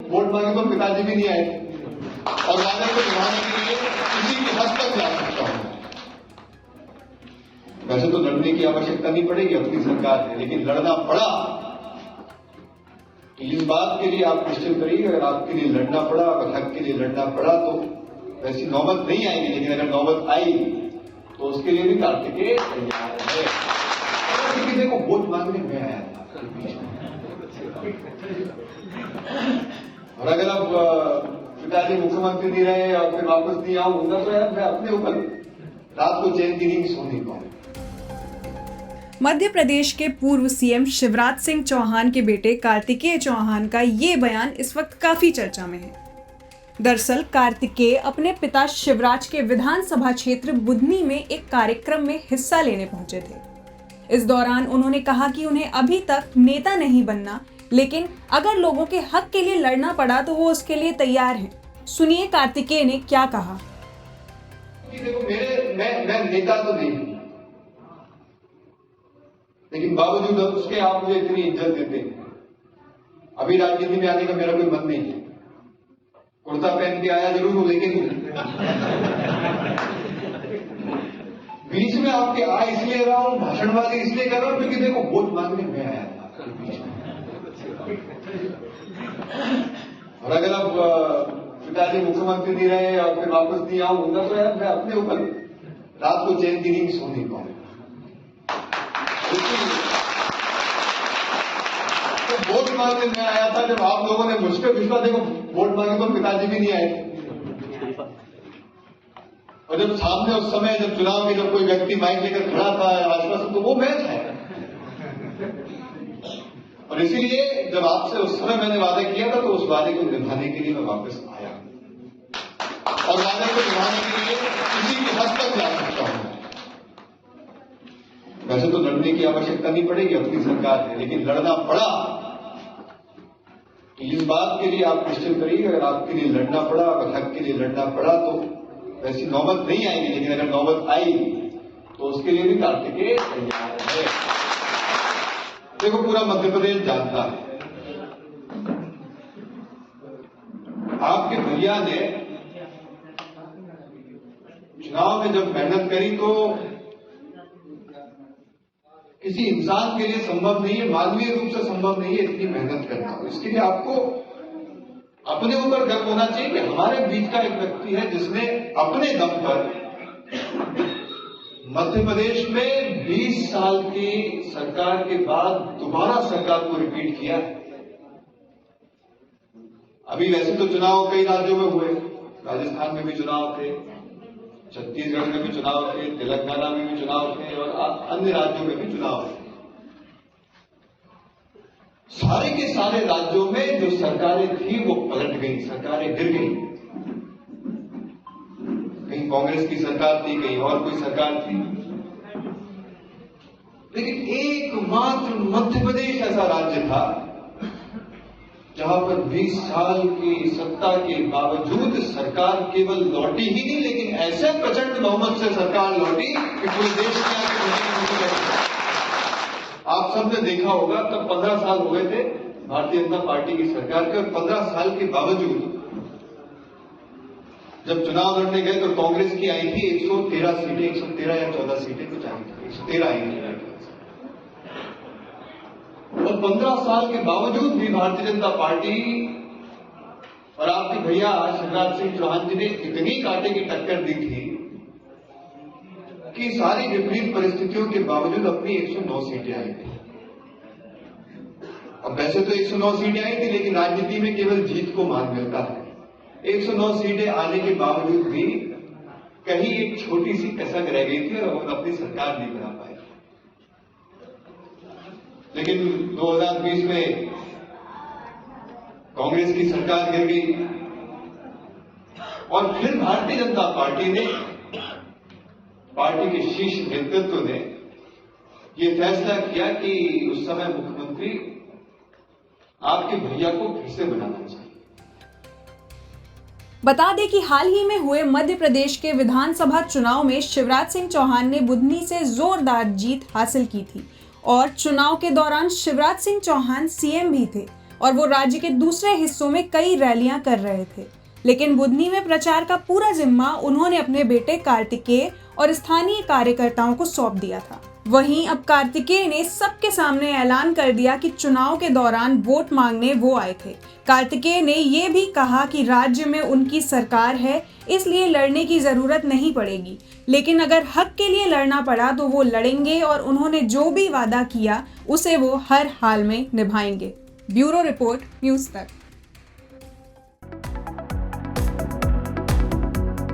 Vote मांगे तो पिताजी भी नहीं आए और वादे को निभाने के लिए किसी की हद तक जा सकता हूं। वैसे तो लड़ने की आवश्यकता नहीं पड़ेगी, अपनी सरकार है, लेकिन लड़ना पड़ा तो इस बात के लिए आप निश्चित करिए, अगर आपके लिए लड़ना पड़ा, अगर हक के लिए लड़ना पड़ा तो वैसी नौबत नहीं आएगी, लेकिन अगर नौबत आई तो उसके लिए भी कार्तिकेय तैयार है। किसी को वोट मांगने में आया था और अगर अब पिताजी मुख्यमंत्री नहीं रहे और फिर वापस नहीं आऊंगा तो यार मैं अपने ऊपर रात को चैन की नींद सो नहीं पाऊंगा। मध्य प्रदेश के पूर्व सीएम शिवराज सिंह चौहान के बेटे कार्तिकेय चौहान का ये बयान इस वक्त काफी चर्चा में है। दरअसल कार्तिकेय अपने पिता शिवराज के विधानसभा क्षेत्र बुधनी में एक कार्यक्रम में हिस्सा लेने पहुंचे थे। इस दौरान उन्होंने कहा कि उन्हें अभी तक नेता नहीं बनना, लेकिन अगर लोगों के हक के लिए लड़ना पड़ा तो वो उसके लिए तैयार हैं। सुनिए कार्तिकेय ने क्या कहा। देखो मैं नेता तो नहीं, लेकिन बावजूद उसके आप मुझे इतनी इज्जत देते हैं। अभी राजनीति में आने का मेरा कोई मन नहीं है। कुर्ता पहन के आया जरूर हूं, लेकिन बीच में आपके आ इसलिए रहा हूं, भाषणबाजी इसलिए कर रहा हूं क्योंकि देखो वोट मांगने में आया था बीच में। और अगर अब पिताजी मुख्यमंत्री नहीं रहे और फिर वापस नहीं आऊंगा तो यार मैं अपने ऊपर रात को चैन की नींद सो नहीं पाऊंगा। तो वोट मांगने में आया था, जब आप लोगों ने मुझ पर विश्वास, देखो वोट मांगे तो पिताजी भी नहीं आए और जब सामने उस समय जब चुनाव में जब कोई व्यक्ति माइक लेकर खड़ा था आश्वासन, तो वो मैं था। और इसीलिए जब आपसे उस समय मैंने वादा किया था तो उस वादे को निभाने के लिए मैं वापस आया और वादे को निभाने के लिए किसी की हद तक जा सकता हूं। वैसे तो लड़ने की आवश्यकता नहीं पड़ेगी, अपनी सरकार है, लेकिन लड़ना पड़ा तो इस बात के लिए आप निश्चित करिए, अगर आपके लिए लड़ना पड़ा, अगर हक के लिए लड़ना पड़ा तो वैसी नौबत नहीं आएगी, लेकिन अगर नौबत आई तो उसके लिए भी कार्तिकेय तैयार है। देखो पूरा मध्य प्रदेश जानता है, आपके भैया ने चुनाव में जब मेहनत करी तो किसी इंसान के लिए संभव नहीं है, मानवीय रूप से संभव नहीं है इतनी मेहनत करना। इसके लिए आपको अपने ऊपर गर्व होना चाहिए कि हमारे बीच का एक व्यक्ति है जिसने अपने दम पर मध्य प्रदेश में 20 साल की सरकार के बाद दोबारा सरकार को रिपीट किया। अभी वैसे तो चुनाव कई राज्यों में हुए, राजस्थान में भी चुनाव थे, छत्तीसगढ़ में भी चुनाव थे, तेलंगाना में भी चुनाव थे और अन्य राज्यों में भी चुनाव थे। सारे के सारे राज्यों में जो सरकारें थी वो पलट गई, सरकारें गिर गई। कहीं कांग्रेस की सरकार थी, कहीं और कोई सरकार थी, लेकिन एकमात्र मध्य प्रदेश ऐसा राज्य था जहां पर 20 साल की सत्ता के बावजूद सरकार केवल लौटी ही नहीं, लेकिन ऐसे प्रचंड बहुमत से सरकार लौटी कि पूरे देश में आप सबने देखा होगा तब 15 साल हो गए थे भारतीय जनता पार्टी की सरकार के, और 15 साल के बावजूद जब चुनाव लड़ने गए तो कांग्रेस की आई थी 113 सीटें, 113 या 14 सीटें कुछ आई थी, 113 आई थी। और 15 साल के बावजूद भी भारतीय जनता पार्टी और आपके भैया शिवराज सिंह चौहान जी ने इतनी कांटे की टक्कर दी थी कि सारी विपरीत परिस्थितियों के बावजूद अपनी 109 सीटें आई थी। अब वैसे तो 109 सीटें आई थी, लेकिन राजनीति में केवल जीत को मान मिलता है। 109 सीटें आने के बावजूद भी कहीं एक छोटी सी कसक रह गई थी और वो अपनी सरकार नहीं बना पाए। लेकिन 2020 में कांग्रेस की सरकार गिर गई और फिर भारतीय जनता पार्टी ने, पार्टी के शीर्ष नेतृत्व ने यह फैसला किया कि उस समय मुख्यमंत्री आपके भैया को फिर से बनाना चाहिए। बता दें कि हाल ही में हुए मध्य प्रदेश के विधानसभा चुनाव में शिवराज सिंह चौहान ने बुधनी से जोरदार जीत हासिल की थी और चुनाव के दौरान शिवराज सिंह चौहान सीएम भी थे। और वो राज्य के दूसरे हिस्सों में कई रैलियां कर रहे थे, लेकिन बुधनी में प्रचार का पूरा जिम्मा उन्होंने अपने बेटे कार्तिकेय और स्थानीय कार्यकर्ताओं को सौंप दिया था। वहीं अब कार्तिकेय ने सबके सामने ऐलान कर दिया कि चुनाव के दौरान वोट मांगने वो आए थे। कार्तिकेय ने ये भी कहा कि राज्य में उनकी सरकार है, इसलिए लड़ने की जरूरत नहीं पड़ेगी, लेकिन अगर हक के लिए लड़ना पड़ा तो वो लड़ेंगे और उन्होंने जो भी वादा किया उसे वो हर हाल में निभाएंगे। ब्यूरो रिपोर्ट, न्यूज़ तक।